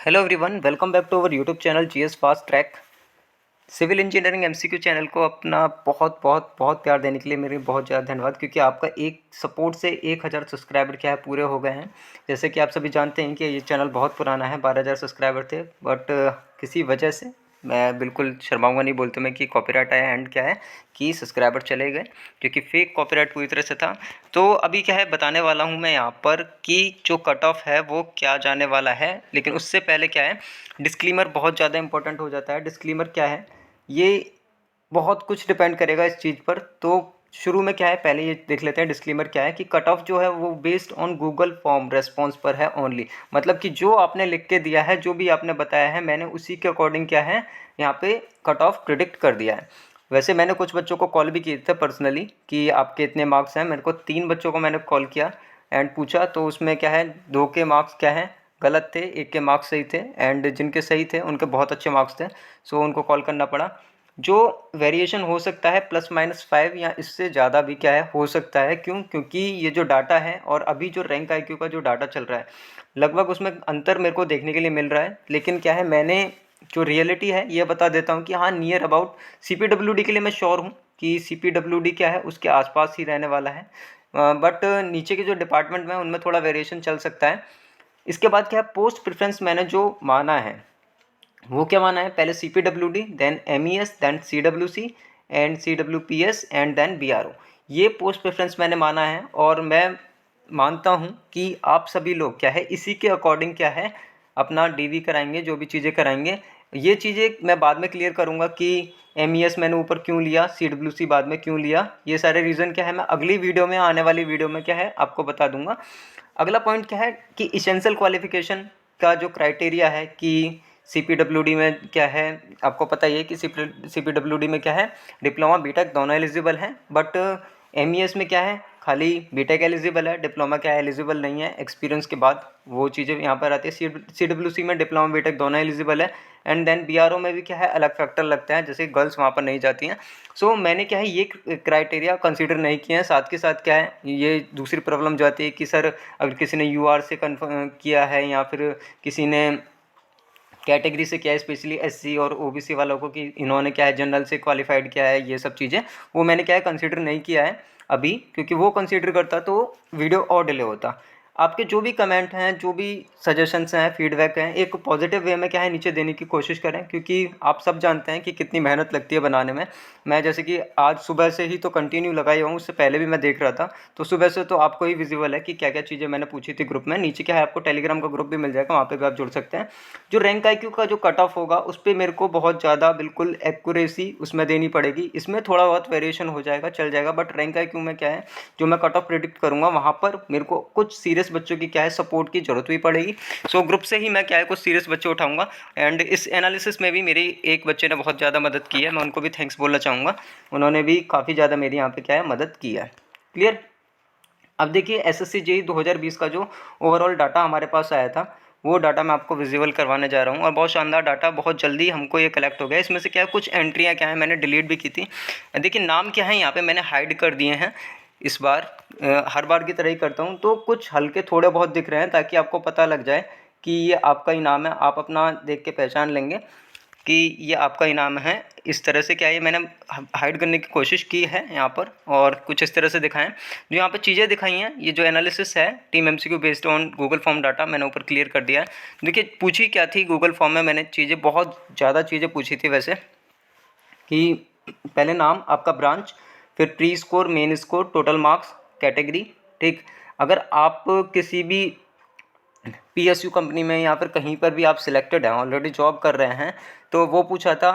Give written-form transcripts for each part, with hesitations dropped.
Hello everyone, welcome back to our YouTube channel GS fast track. Civil engineering MCQ channel को अपना बहुत बहुत बहुत प्यार देने के लिए मेरे बहुत ज़्यादा धन्यवाद, क्योंकि आपका एक सपोर्ट से 1000 सब्सक्राइबर क्या है पूरे हो गए हैं। जैसे कि आप सभी जानते हैं कि ये चैनल बहुत पुराना है, 12000 सब्सक्राइबर थे, बट किसी वजह से मैं बिल्कुल शर्माऊंगा नहीं बोलते मैं कि कॉपीराइट आया एंड क्या है कि सब्सक्राइबर चले गए, क्योंकि फेक कॉपीराइट पूरी तरह से था। तो अभी क्या है बताने वाला हूँ मैं यहाँ पर कि जो कट ऑफ है वो क्या जाने वाला है, लेकिन उससे पहले क्या है डिस्क्लेमर बहुत ज़्यादा इंपॉर्टेंट हो जाता है। डिस्क्लेमर क्या है, ये बहुत कुछ डिपेंड करेगा इस चीज़ पर। तो शुरू में क्या है, पहले ये देख लेते हैं डिस्क्लेमर क्या है कि कट ऑफ जो है वो based on Google form response पर है ओनली। मतलब कि जो आपने लिख के दिया है, जो भी आपने बताया है, मैंने उसी के अकॉर्डिंग क्या है यहाँ पे कट ऑफ प्रिडिक्ट कर दिया है। वैसे मैंने कुछ बच्चों को कॉल भी किए थे पर्सनली कि आपके इतने मार्क्स हैं। मेरे को 3 बच्चों को मैंने कॉल किया एंड पूछा, तो उसमें क्या है 2 के मार्क्स क्या है गलत थे, 1 के मार्क्स सही थे, एंड जिनके सही थे उनके बहुत अच्छे मार्क्स थे। सो उनको कॉल करना पड़ा। जो वेरिएशन हो सकता है +-5 या इससे ज़्यादा भी क्या है हो सकता है। क्यों? क्योंकि ये जो डाटा है और अभी जो रैंक आईक्यू का जो डाटा चल रहा है, लगभग उसमें अंतर मेरे को देखने के लिए मिल रहा है। लेकिन क्या है, मैंने जो रियलिटी है ये बता देता हूँ कि हाँ, नियर अबाउट सीपीडब्ल्यूडी के लिए मैं श्योर हूँ कि सीपीडब्ल्यूडी क्या है उसके आसपास ही रहने वाला है। बट नीचे के जो डिपार्टमेंट में उनमें थोड़ा वेरिएशन चल सकता है। इसके बाद क्या है, पोस्ट प्रेफरेंस मैंने जो माना है वो क्या माना है, पहले CPWD, then MES, then CWC and CWPS and then BRO। ये पोस्ट प्रेफरेंस मैंने माना है और मैं मानता हूँ कि आप सभी लोग क्या है इसी के अकॉर्डिंग क्या है अपना DV कराएंगे, जो भी चीज़ें कराएंगे। ये चीज़ें मैं बाद में क्लियर करूँगा कि MES मैंने ऊपर क्यों लिया, CWC बाद में क्यों लिया, ये सारे रीज़न क्या है मैं अगली वीडियो में, आने वाली वीडियो में क्या है आपको बता दूंगा। अगला पॉइंट क्या है कि इसेंशियल क्वालिफिकेशन का जो क्राइटेरिया है कि CPWD में क्या है, आपको पता ही है कि CPWD में क्या है डिप्लोमा बीटेक दोनों एलिजिबल हैं, बट MES में क्या है खाली बीटेक एलिजिबल है, डिप्लोमा क्या है एलिजिबल नहीं है। एक्सपीरियंस के बाद वो चीज़ें यहाँ पर आती है। CWC में डिप्लोमा बीटेक दोनों एलिजिबल है, एंड देन BRO में भी क्या है अलग फैक्टर लगता है, जैसे गर्ल्स वहाँ पर नहीं जाती हैं। सो मैंने क्या है ये क्राइटेरिया कंसीडर नहीं किए हैं। साथ के साथ क्या है, ये दूसरी प्रॉब्लम जो आती है कि सर अगर किसी ने UR से कन्फर्म किया है या फिर किसी ने कैटेगरी से क्या है, स्पेशली SC और OBC वालों को कि इन्होंने क्या है जनरल से क्वालिफाइड किया है, ये सब चीज़ें वो मैंने क्या है कंसीडर नहीं किया है अभी, क्योंकि वो कंसीडर करता तो वीडियो और डिले होता। आपके जो भी कमेंट हैं, जो भी सजेशंस हैं, फीडबैक हैं, एक पॉजिटिव वे में क्या है नीचे देने की कोशिश करें, क्योंकि आप सब जानते हैं कि कितनी मेहनत लगती है बनाने में। मैं जैसे कि आज सुबह से ही तो कंटिन्यू लगाई हूँ, उससे पहले भी मैं देख रहा था, तो सुबह से तो आपको ही विजिबल है कि क्या क्या चीज़ें मैंने पूछी थी ग्रुप में। नीचे क्या है आपको टेलीग्राम का ग्रुप भी मिल जाएगा, वहाँ पर भी आप जुड़ सकते हैं। जो रैंक IQ का जो कट ऑफ होगा उस पर मेरे को बहुत ज़्यादा बिल्कुल एक्यूरेसी उसमें देनी पड़ेगी। इसमें थोड़ा बहुत वेरिएशन हो जाएगा, चल जाएगा, बट रैंक IQ में क्या है जो मैं कट ऑफ प्रिडिक्ट करूँगा वहाँ पर मेरे को कुछ सीरियस बच्चों की क्या है सपोर्ट की ज़रूरत भी पड़ेगी। सो ग्रुप से ही मैं क्या है कुछ सीरियस बच्चे उठाऊँगा, एंड इस एनालिसिस में भी मेरी एक बच्चे ने बहुत ज़्यादा मदद की है, मैं उनको भी थैंक्स बोलना चाहूँगा। उन्होंने भी काफ़ी ज़्यादा मेरी यहाँ पर क्या है मदद की है। क्लियर? अब देखिए SSC JEE 2020 का जो ओवरऑल डाटा हमारे पास आया था, वो डाटा मैं आपको विजुअल करवाने जा रहा हूँ, और बहुत शानदार डाटा, बहुत जल्दी हमको ये कलेक्ट हो गया। इसमें से क्या है कुछ एंट्रियाँ क्या है मैंने डिलीट भी की थी। देखिए नाम क्या है यहाँ पे मैंने हाइड कर दिए हैं इस बार। हर बार की तरह ही करता हूँ, तो कुछ हल्के थोड़े बहुत दिख रहे हैं ताकि आपको पता लग जाए कि ये आपका ही नाम है। आप अपना देख के पहचान लेंगे कि ये आपका इनाम है। इस तरह से क्या है मैंने हाइड करने की कोशिश की है यहाँ पर, और कुछ इस तरह से दिखाएं। जो यहाँ पर चीज़ें दिखाई हैं, ये जो एनालिसिस है team MCQ based on Google form data, मैंने ऊपर क्लियर कर दिया है। देखिए पूछी क्या थी गूगल फॉर्म में, मैंने चीज़ें बहुत ज़्यादा चीज़ें पूछी थी वैसे, कि पहले नाम आपका, ब्रांच, फिर pre score, main score, total marks, category. ठीक, अगर आप किसी भी PSU कंपनी में या फिर कहीं पर भी आप सिलेक्टेड हैं, ऑलरेडी जॉब कर रहे हैं, तो वो पूछा था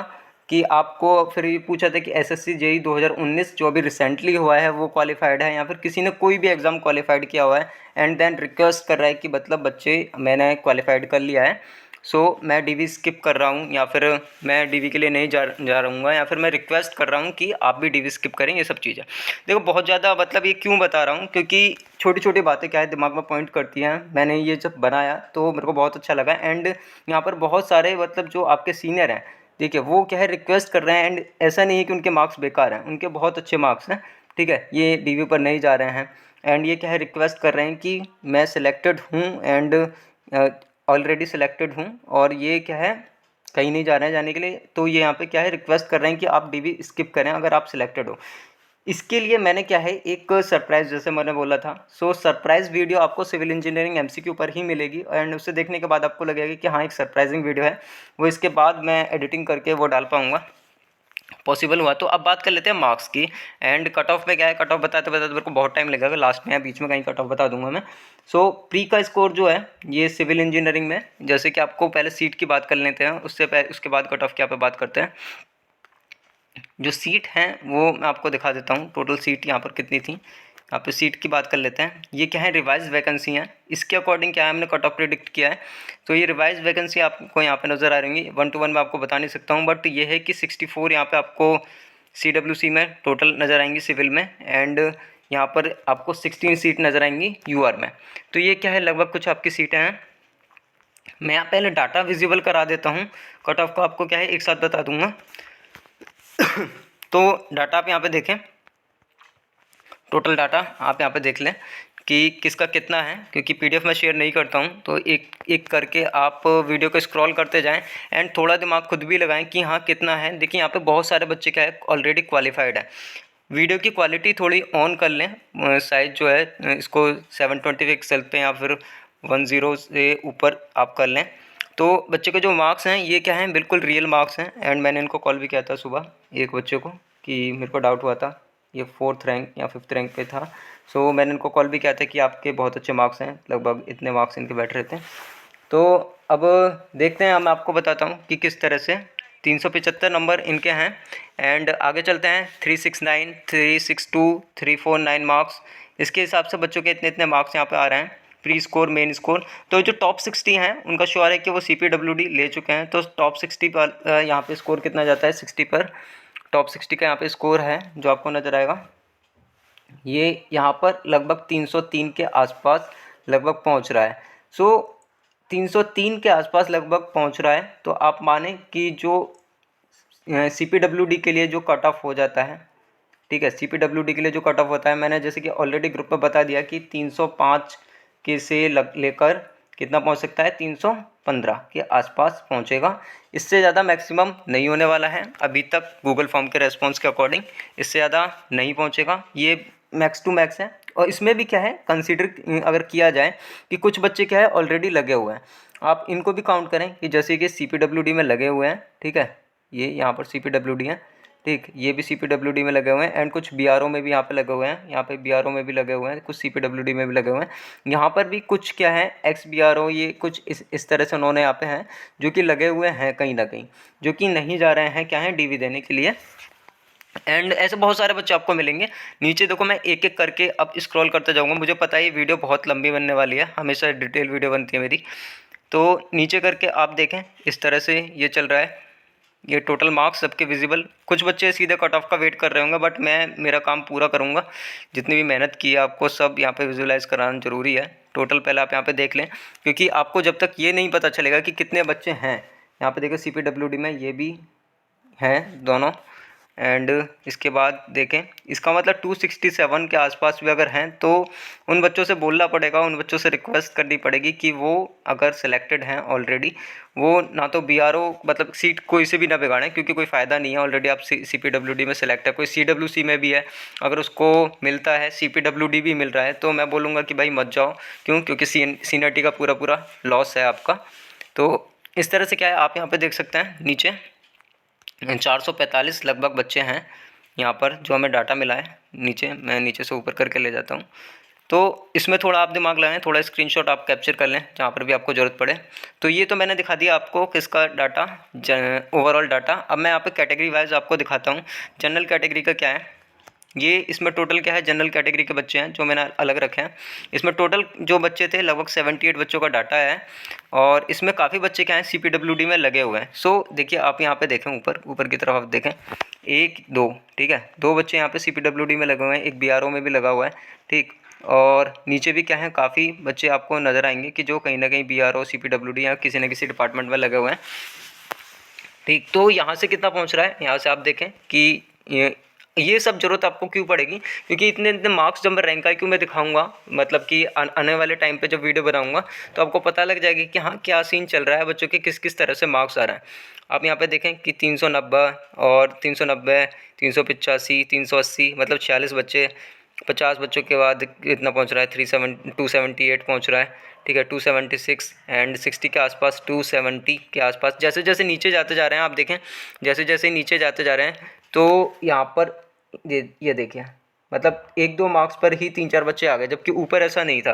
कि आपको, फिर ये पूछा था कि SSC JEE 2019 जो अभी रिसेंटली हुआ है वो क्वालिफाइड है, या फिर किसी ने कोई भी एग्ज़ाम क्वालिफाइड किया हुआ है, एंड देन रिक्वेस्ट कर रहा है कि मतलब बच्चे मैंने क्वालिफाइड कर लिया है, सो मैं DV स्किप कर रहा हूँ, या फिर मैं DV के लिए नहीं जा रहूँगा, या फिर मैं रिक्वेस्ट कर रहा हूँ कि आप भी DV स्किप करें। ये सब चीज़ें देखो बहुत ज़्यादा, मतलब ये क्यों बता रहा हूँ, क्योंकि छोटी छोटी बातें क्या है दिमाग में पॉइंट करती हैं। मैंने ये जब बनाया तो मेरे को बहुत अच्छा लगा, एंड यहाँ पर बहुत सारे मतलब जो आपके सीनियर हैं, देखिए वो क्या है रिक्वेस्ट कर रहे हैं, एंड ऐसा नहीं है कि उनके मार्क्स बेकार हैं, उनके बहुत अच्छे मार्क्स हैं। ठीक है, ये DV पर नहीं जा रहे हैं, एंड ये क्या है रिक्वेस्ट कर रहे हैं कि मैं सिलेक्टेड हूँ, एंड ऑलरेडी सिलेक्टेड हूँ और ये क्या है, कहीं नहीं जा रहे हैं जाने के लिए, तो ये यहाँ पे क्या है, रिक्वेस्ट कर रहे हैं कि आप डीवी स्किप करें अगर आप सिलेक्टेड हो। इसके लिए मैंने क्या है, एक सरप्राइज़, जैसे मैंने बोला था, सो सरप्राइज़ वीडियो आपको सिविल इंजीनियरिंग एमसीक्यू पर ही मिलेगी एंड उसे देखने के बाद आपको लगेगा कि हाँ एक सरप्राइजिंग वीडियो है, वो इसके बाद मैं एडिटिंग करके वो डाल पाऊँगा, पॉसिबल हुआ तो। अब बात कर लेते हैं मार्क्स की एंड कट ऑफ में क्या है, कट ऑफ बताते बताते मेरे को बहुत टाइम लगेगा, लास्ट में या बीच में कहीं कट ऑफ बता दूंगा मैं। सो प्री का स्कोर जो है ये सिविल इंजीनियरिंग में, जैसे कि आपको पहले सीट की बात कर लेते हैं, उससे पहले उसके बाद कट ऑफ की यहाँ पे बात करते हैं। जो सीट हैं वो मैं आपको दिखा देता हूँ, टोटल सीट यहाँ पर कितनी थी, यहाँ पे सीट की बात कर लेते हैं। ये क्या है, रिवाइज वैकेंसी है, इसके अकॉर्डिंग क्या है हमने कट ऑफ प्रिडिक्ट किया है। तो ये रिवाइज वैकेंसी आपको यहाँ पे नज़र आ रही है, 1 to 1 मैं आपको बता नहीं सकता हूँ, बट ये है कि 64 यहाँ पे आपको CWC में टोटल नज़र आएंगी सिविल में, एंड यहाँ पर आपको 16 सीट नज़र आएंगी UR में। तो ये क्या है, लगभग कुछ आपकी सीटें हैं। मैं यहाँ पहले डाटा विजिबल करा देता हूँ, कट ऑफ को आपको क्या है एक साथ बता दूंगा। तो डाटा आप यहाँ पे देखें, टोटल डाटा आप यहाँ पे देख लें कि किसका कितना है, क्योंकि PDF में शेयर नहीं करता हूँ, तो एक एक करके आप वीडियो को स्क्रॉल करते जाएं एंड थोड़ा दिमाग खुद भी लगाएं कि हाँ कितना है। देखिए यहाँ पे बहुत सारे बच्चे क्या है ऑलरेडी क्वालिफाइड है। वीडियो की क्वालिटी थोड़ी ऑन कर लें, साइज जो है इसको 720 पिक्सल पे या फिर 10 से ऊपर आप कर लें। तो बच्चे के जो मार्क्स हैं ये क्या हैं, बिल्कुल रियल मार्क्स हैं एंड मैंने इनको कॉल भी किया था सुबह एक बच्चे को कि मेरे को डाउट हुआ था, ये 4th रैंक या 5th रैंक पे था। सो मैंने इनको कॉल भी किया था कि आपके बहुत अच्छे मार्क्स हैं, लगभग इतने मार्क्स इनके बैठ रहे थे। तो अब देखते हैं, मैं आपको बताता हूँ कि किस तरह से 375 नंबर इनके हैं एंड आगे चलते हैं। 369, 362, 349 मार्क्स, इसके हिसाब से बच्चों के इतने इतने मार्क्स यहाँ पे आ रहे हैं। प्री स्कोर, मेन स्कोर, तो जो टॉप 60 हैं उनका श्योर है कि वो CPWD ले चुके हैं। तो टॉप 60 पर यहाँ पे स्कोर कितना जाता है, 60 पर टॉप 60 का यहाँ पे स्कोर है जो आपको नज़र आएगा, ये यहाँ पर लगभग 303 के आसपास लगभग पहुँच रहा है। सो 303 के आसपास लगभग पहुँच रहा है, तो आप माने कि जो CPWD के लिए जो कट ऑफ हो जाता है, ठीक है, CPWD के लिए जो कट ऑफ होता है, मैंने जैसे कि ऑलरेडी ग्रुप में बता दिया कि 305 के से लेकर कितना पहुंच सकता है, 315 के आसपास पहुंचेगा। इससे ज़्यादा मैक्सिमम नहीं होने वाला है अभी तक गूगल फॉर्म के रेस्पॉन्स के अकॉर्डिंग, इससे ज़्यादा नहीं पहुंचेगा, ये मैक्स टू मैक्स है। और इसमें भी क्या है, कंसीडर अगर किया जाए कि कुछ बच्चे क्या है ऑलरेडी लगे हुए हैं, आप इनको भी काउंट करें कि जैसे कि CPWD में लगे हुए हैं, ठीक है, ये यहाँ पर CPWD है, ठीक, ये भी CPWD में लगे हुए हैं एंड कुछ BRO में भी यहाँ पे लगे हुए हैं, यहाँ पे BRO में भी लगे हुए हैं, कुछ CPWD में भी लगे हुए हैं, यहाँ पर भी कुछ क्या है XBRO, ये कुछ इस तरह से उन्होंने यहाँ पे हैं जो कि लगे हुए हैं कहीं ना कहीं, जो कि नहीं जा रहे हैं क्या है DV देने के लिए। एंड ऐसे बहुत सारे बच्चे आपको मिलेंगे। नीचे देखो, मैं एक एक करके अब स्क्रॉल करते जाऊँगा, मुझे पता है ये वीडियो बहुत लंबी बनने वाली है, हमेशा डिटेल वीडियो बनती है मेरी। तो नीचे करके आप देखें, इस तरह से ये चल रहा है, ये टोटल मार्क्स सबके विजिबल। कुछ बच्चे सीधे कट ऑफ का वेट कर रहे होंगे, बट मैं मेरा काम पूरा करूँगा, जितनी भी मेहनत की है आपको सब यहाँ पे विजुलाइज कराना ज़रूरी है। टोटल पहले आप यहाँ पे देख लें, क्योंकि आपको जब तक ये नहीं पता चलेगा कि कितने बच्चे हैं, यहाँ पे देखो CPWD में ये भी हैं दोनों, एंड इसके बाद देखें, इसका मतलब 267 के आसपास भी अगर हैं तो उन बच्चों से बोलना पड़ेगा, उन बच्चों से रिक्वेस्ट करनी पड़ेगी कि वो अगर सिलेक्टेड हैं ऑलरेडी, वो ना तो BRO मतलब सीट कोई से भी ना बिगाड़ें, क्योंकि कोई फ़ायदा नहीं है, ऑलरेडी आप CPWD में सिलेक्ट है, कोई CWC में भी है, अगर उसको मिलता है CPWD भी मिल रहा है, तो मैं बोलूँगा कि भाई मत जाओ। क्यों? क्योंकि सीनियरिटी का पूरा पूरा लॉस है आपका। तो इस तरह से क्या है, आप यहाँ पर देख सकते हैं नीचे 445 लगभग बच्चे हैं यहाँ पर जो हमें डाटा मिला है। नीचे मैं नीचे से ऊपर करके ले जाता हूँ, तो इसमें थोड़ा आप दिमाग लगाएं, थोड़ा स्क्रीनशॉट आप कैप्चर कर लें जहाँ पर भी आपको ज़रूरत पड़े। तो ये तो मैंने दिखा दिया आपको किसका डाटा, ओवरऑल डाटा। अब मैं यहाँ पे कैटेगरी वाइज आपको दिखाता हूँ जनरल कैटेगरी का क्या है। ये इसमें टोटल क्या है, जनरल कैटेगरी के बच्चे हैं जो मैंने अलग रखे हैं। इसमें टोटल जो बच्चे थे लगभग 78 बच्चों का डाटा है, और इसमें काफ़ी बच्चे क्या हैं CPWD में लगे हुए हैं। सो देखिए, आप यहाँ पे देखें, ऊपर की तरफ आप देखें, 1 2, ठीक है, 2 बच्चे यहाँ पे CPWD में लगे हुए हैं, एक BRO में भी लगा हुआ है, ठीक। और नीचे भी क्या है, काफ़ी बच्चे आपको नज़र आएंगे कि जो कहीं ना कहीं BRO CPWD या किसी न किसी डिपार्टमेंट में लगे हुए हैं, ठीक। तो यहाँ से कितना पहुँच रहा है, यहाँ से आप देखें कि ये ये सब ज़रूरत आपको क्यों पड़ेगी, क्योंकि इतने इतने मार्क्स जब मैं रैंक आई क्यों मैं दिखाऊंगा, मतलब कि आने वाले टाइम पे जब वीडियो बनाऊंगा तो आपको पता लग जाएगी कि हाँ क्या सीन चल रहा है, बच्चों के किस किस तरह से मार्क्स आ रहे हैं। आप यहाँ पे देखें कि 390 और 390, 385, 380, मतलब 46 बच्चे, 50 बच्चों के बाद कितना पहुँच रहा है, 278 पहुँच रहा है, ठीक है, 276 एंड 60 के आसपास, 270 के आसपास। जैसे जैसे नीचे जाते जा रहे हैं आप देखें, जैसे जैसे नीचे जाते जा रहे हैं तो यहाँ पर ये देखिए, मतलब 1-2 मार्क्स पर ही 3-4 बच्चे आ गए, जबकि ऊपर ऐसा नहीं था।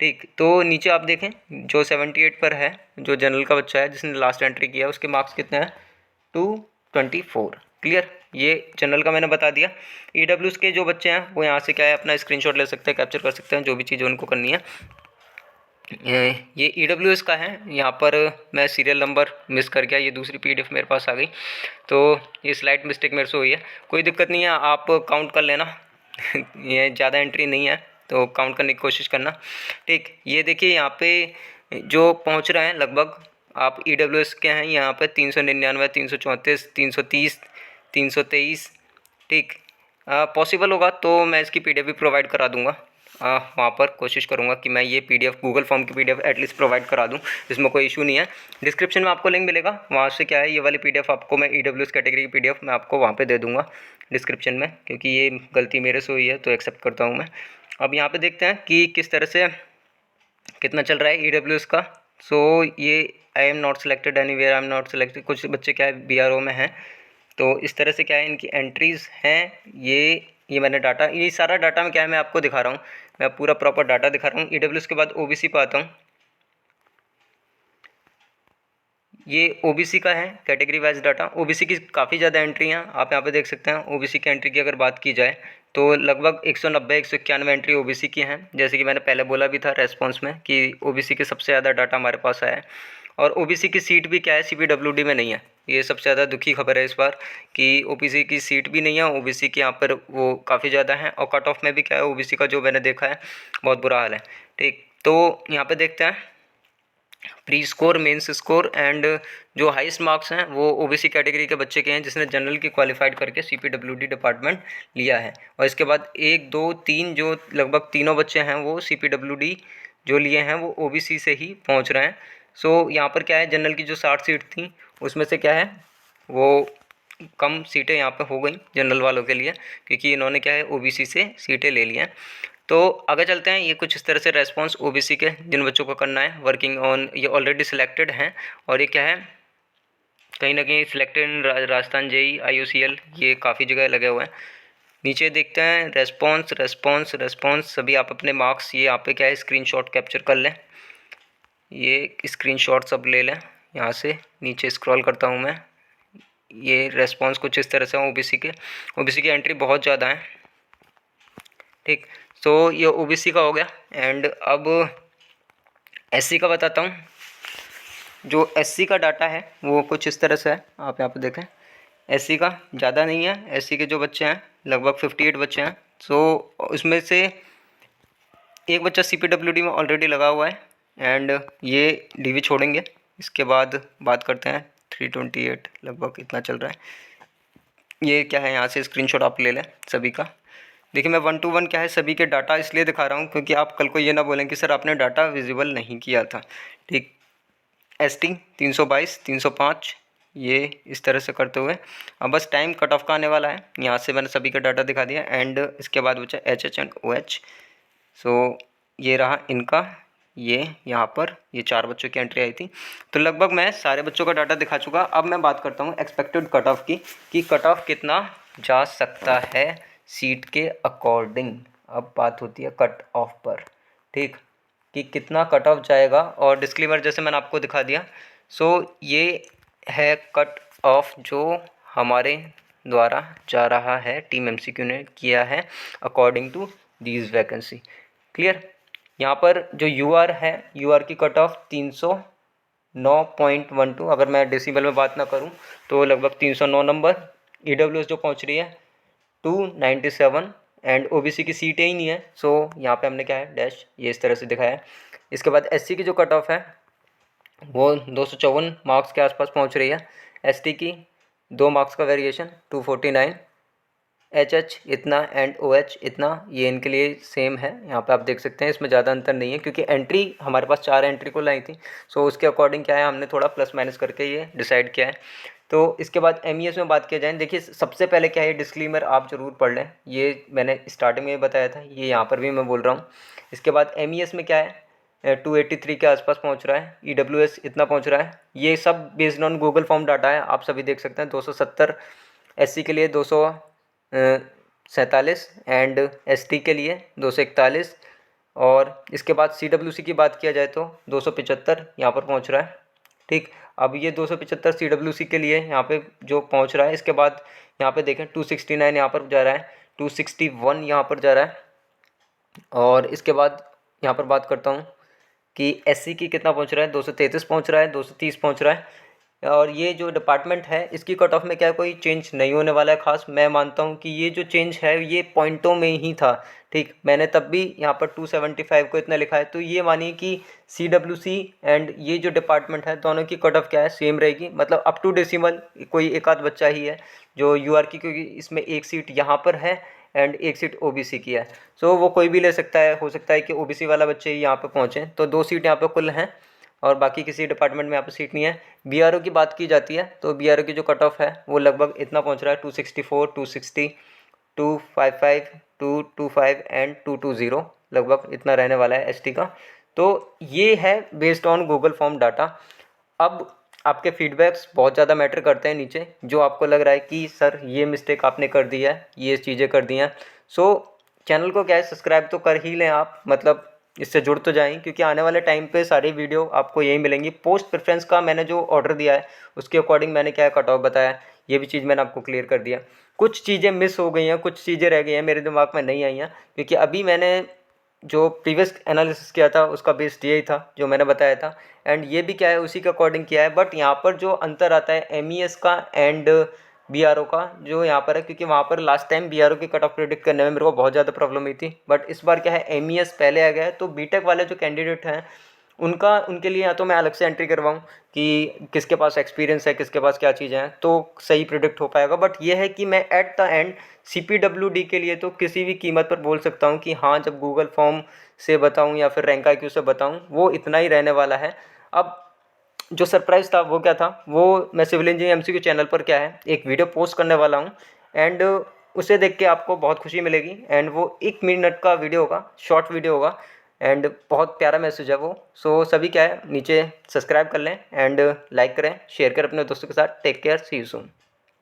ठीक, तो नीचे आप देखें जो 78 पर है, जो जनरल का बच्चा है जिसने लास्ट एंट्री किया, उसके मार्क्स कितने हैं, 224। क्लियर, ये जनरल का मैंने बता दिया। ईडब्ल्यूएस के जो बच्चे हैं वो यहाँ से क्या है, अपना स्क्रीनशॉट ले सकते हैं, कैप्चर कर सकते हैं, जो भी चीज़ उनको करनी है। ये ईडब्ल्यूएस का है। यहाँ पर मैं सीरियल नंबर मिस कर गया, ये दूसरी पीडीएफ मेरे पास आ गई, तो ये स्लाइड मिस्टेक मेरे से हुई है, कोई दिक्कत नहीं है, आप काउंट कर लेना। ये ज़्यादा एंट्री नहीं है तो काउंट करने की कोशिश करना। ठीक, ये देखिए यहाँ पे जो पहुँच रहे हैं लगभग, आप ईडब्ल्यूएस के हैं यहाँ पे 399, 334, 330, 323। ठीक, पॉसिबल होगा तो मैं इसकी पीडीएफ भी प्रोवाइड करा दूँगा। वहाँ पर कोशिश करूँगा कि मैं ये पीडीएफ, गूगल फॉर्म की पीडीएफ एटलीस्ट प्रोवाइड करा दूँ, इसमें कोई इशू नहीं है। डिस्क्रिप्शन में आपको लिंक मिलेगा, वहाँ से क्या है, ये वाली पीडीएफ आपको मैं ईडब्ल्यूएस कैटेगरी की पीडीएफ मैं आपको वहाँ पे दे दूँगा डिस्क्रिप्शन में, क्योंकि ये गलती मेरे से हुई है तो एक्सेप्ट करता हूँ मैं। अब यहाँ पे देखते हैं कि किस तरह से कितना चल रहा है ईडब्ल्यूएस का। सो ये I am not selected anywhere, I am not selected, कुछ बच्चे क्या है बीआरओ में हैं, तो इस तरह से क्या है इनकी एंट्रीज़ हैं। ये मैंने डाटा, ये सारा डाटा में क्या है मैं आपको दिखा रहा हूँ, मैं पूरा प्रॉपर डाटा दिखा रहा हूँ। ईडब्ल्यूएस के बाद ओबीसी पे आता हूँ। ये ओबीसी का है कैटेगरी वाइज डाटा। ओबीसी की काफ़ी ज़्यादा एंट्री हैं, आप यहाँ पे देख सकते हैं। ओबीसी की एंट्री की अगर बात की जाए तो लगभग 190 191 एंट्री ओबीसी की हैं, जैसे कि मैंने पहले बोला भी था रेस्पॉन्स में कि ओबीसी के सबसे ज़्यादा डाटा हमारे पास आया है। और ओबीसी की सीट भी क्या है, सीपीडब्ल्यूडी में नहीं है, ये सबसे ज़्यादा दुखी खबर है इस बार कि ओबीसी की सीट भी नहीं है, ओबीसी के यहाँ पर वो काफ़ी ज़्यादा है। और कट ऑफ में भी क्या है, ओबीसी का जो मैंने देखा है बहुत बुरा हाल है। ठीक, तो यहाँ पे देखते हैं pre score, mains score and जो हाईएस्ट मार्क्स हैं वो ओबीसी कैटेगरी के बच्चे के हैं जिसने जनरल की क्वालिफाइड करके सीपीडब्ल्यूडी डिपार्टमेंट लिया है। और इसके बाद 1 2 3 जो लगभग तीनों बच्चे हैं वो सीपीडब्ल्यूडी जो लिए हैं वो ओबीसी से ही पहुंच रहे हैं। सो यहाँ पर क्या है, जनरल की जो 60 सीट थी उसमें से क्या है वो कम सीटें यहाँ पे हो गई जनरल वालों के लिए, क्योंकि इन्होंने क्या है ओबीसी से सीटें ले ली हैं। तो आगे चलते हैं, ये कुछ इस तरह से रेस्पॉन्स ओबीसी के जिन बच्चों को करना है वर्किंग ऑन, ये ऑलरेडी सिलेक्टेड हैं और ये क्या है कहीं ना कहीं selected in Rajasthan JE IOCL, ये काफ़ी जगह लगे हुए हैं। नीचे देखते हैं रेस्पॉन्स रेस्पॉन्स रेस्पॉन्स, सभी आप अपने मार्क्स ये यहाँ पे क्या है स्क्रीनशॉट कैप्चर कर लें, ये स्क्रीनशॉट सब ले लें। यहाँ से नीचे स्क्रॉल करता हूँ मैं, ये रेस्पॉन्स कुछ इस तरह से ओबीसी की एंट्री बहुत ज़्यादा है। ठीक, तो ये ओबीसी का हो गया। एंड अब एससी का बताता हूँ। जो एससी का डाटा है वो कुछ इस तरह से है, आप यहाँ पे देखें। एससी का ज़्यादा नहीं है, एससी के जो बच्चे हैं लगभग 58 बच्चे हैं। सो उसमें से एक बच्चा सीपीडब्ल्यूडी में ऑलरेडी लगा हुआ है एंड ये डीवी छोड़ेंगे। इसके बाद बात करते हैं 328 लगभग इतना चल रहा है। ये क्या है, यहाँ से स्क्रीनशॉट आप ले लें सभी का। देखिए मैं 1 to 1 क्या है सभी के डाटा इसलिए दिखा रहा हूँ क्योंकि आप कल को ये ना बोलें कि सर आपने डाटा विजिबल नहीं किया था। ठीक, एसटी 322 305 ये इस तरह से करते हुए अब बस टाइम कट ऑफ का आने वाला है। यहाँ से मैंने सभी का डाटा दिखा दिया एंड इसके बाद बचा एच एंड ओ एच। सो ये रहा इनका, ये यहाँ पर ये 4 बच्चों की एंट्री आई थी। तो लगभग मैं सारे बच्चों का डाटा दिखा चुका। अब मैं बात करता हूँ एक्सपेक्टेड कट ऑफ की, कि कट ऑफ कितना जा सकता है सीट के अकॉर्डिंग। अब बात होती है कट ऑफ पर, ठीक, कि कितना कट ऑफ जाएगा। और डिस्क्लेमर जैसे मैंने आपको दिखा दिया। सो ये है कट ऑफ जो हमारे द्वारा जा रहा है, टीम एमसीक्यू ने किया है according to these vacancy. Clear, यहाँ पर जो यूआर है, यूआर की कट ऑफ 309.12, अगर मैं डेसिबल में बात ना करूँ तो लगभग 309 नंबर। ईडब्ल्यूएस जो पहुँच रही है 297 एंड ओबीसी की सीटें ही नहीं है। सो यहाँ पे हमने क्या है डैश ये इस तरह से दिखाया है। इसके बाद एससी की जो कट ऑफ है वो 254 मार्क्स के आसपास पहुँच रही है। एसटी की 2 मार्क्स का वेरिएशन 249 HH इतना एंड OH इतना, ये इनके लिए सेम है। यहाँ पे आप देख सकते हैं इसमें ज़्यादा अंतर नहीं है, क्योंकि एंट्री हमारे पास 4 एंट्री को लाई थी। सो उसके अकॉर्डिंग क्या है, हमने थोड़ा प्लस माइनस करके ये डिसाइड किया है। तो इसके बाद MES में बात किया जाए, देखिए सबसे पहले क्या है, डिस्क्लेमर आप ज़रूर पढ़ लें, ये मैंने स्टार्टिंग में बताया था, ये यहाँ पर भी मैं बोल रहा हूँ। इसके बाद MES में क्या है, 283 के आसपास पहुँच रहा है, EWS इतना पहुँच रहा है। ये सब based on Google form data है, आप सभी देख सकते हैं। 270 SC के लिए 247 एंड ST के लिए 241, और इसके बाद CWC की बात किया जाए तो 275 यहाँ पर पहुँच रहा है। ठीक, अब ये 275 CWC के लिए यहाँ पे जो पहुँच रहा है, इसके बाद यहाँ पे देखें 269 यहाँ पर जा रहा है, 261 यहाँ पर जा रहा है। और इसके बाद यहाँ पर बात करता हूँ कि SC की कितना पहुँच रहा है, 233 पहुँच रहा है, 230 पहुँच रहा है। और ये जो डिपार्टमेंट है इसकी कट ऑफ में क्या कोई चेंज नहीं होने वाला है खास। मैं मानता हूँ कि ये जो चेंज है ये पॉइंटों में ही था। ठीक, मैंने तब भी यहाँ पर 275 को इतना लिखा है, तो ये मानिए कि CWC एंड ये जो डिपार्टमेंट है दोनों की कट ऑफ क्या है, सेम रहेगी। मतलब अप टू डेसिमल कोई एक आध बच्चा ही है जो UR की, क्योंकि इसमें एक सीट यहाँ पर है एंड एक सीट OBC की है। सो वो कोई भी ले सकता है, हो सकता है कि OBC वाला बच्चे ही यहाँ पे पहुँचे। तो 2 सीट यहाँ पे कुल हैं और बाकी किसी डिपार्टमेंट में यहाँ पे सीट नहीं है। BRO की बात की जाती है तो BRO की जो कट ऑफ है वो लगभग इतना पहुँच रहा है, 264, 260, 255, 225 एंड 220, लगभग इतना रहने वाला है ST का। तो ये है based on Google form data. अब आपके फीडबैक्स बहुत ज़्यादा मैटर करते हैं नीचे, जो आपको लग रहा है कि सर ये मिस्टेक आपने कर दी है, ये चीज़ें कर दी हैं। सो चैनल को क्या है, सब्सक्राइब तो कर ही लें आप, मतलब इससे जुड़ तो जाएं, क्योंकि आने वाले टाइम पे सारी वीडियो आपको यही मिलेंगी। पोस्ट प्रेफरेंस का मैंने जो ऑर्डर दिया है उसके अकॉर्डिंग मैंने क्या कट ऑफ बताया, ये भी चीज़ मैंने आपको क्लियर कर दिया। कुछ चीज़ें मिस हो गई हैं, कुछ चीज़ें रह गई हैं, मेरे दिमाग में नहीं आई हैं, क्योंकि अभी मैंने जो प्रीवियस एनालिसिस किया था उसका बेस्ड यही था जो मैंने बताया था, एंड ये भी क्या है उसी के अकॉर्डिंग किया है। बट यहाँ पर जो अंतर आता है MES का एंड BRO का, जो यहाँ पर है, क्योंकि वहाँ पर लास्ट टाइम BRO की कट ऑफ प्रेडिक्ट करने में मेरे को बहुत ज़्यादा प्रॉब्लम हुई थी, बट इस बार क्या है MES पहले आ गया है। तो BTech वाले जो कैंडिडेट हैं उनके लिए या तो मैं अलग से एंट्री करवाऊँ कि किसके पास एक्सपीरियंस है, किसके पास क्या चीज़ें हैं, तो सही प्रिडिक्ट हो पाएगा। बट ये है कि मैं एट द एंड CPWD के लिए तो किसी भी कीमत पर बोल सकता हूँ कि हाँ, जब गूगल फॉर्म से बताऊँ या फिर रैंक IQ से बताऊँ, वो इतना ही रहने वाला है। अब जो सरप्राइज़ था वो क्या था, वो मैं सिविल इंजीनियरिंग MCQ चैनल पर क्या है एक वीडियो पोस्ट करने वाला हूँ, एंड उसे देख के आपको बहुत खुशी मिलेगी। एंड वो 1 मिनट का वीडियो होगा, शॉर्ट वीडियो होगा, एंड बहुत प्यारा मैसेज है वो। सो सभी क्या है नीचे सब्सक्राइब कर लें एंड लाइक करें, शेयर करें अपने दोस्तों के साथ। Take care, see you soon.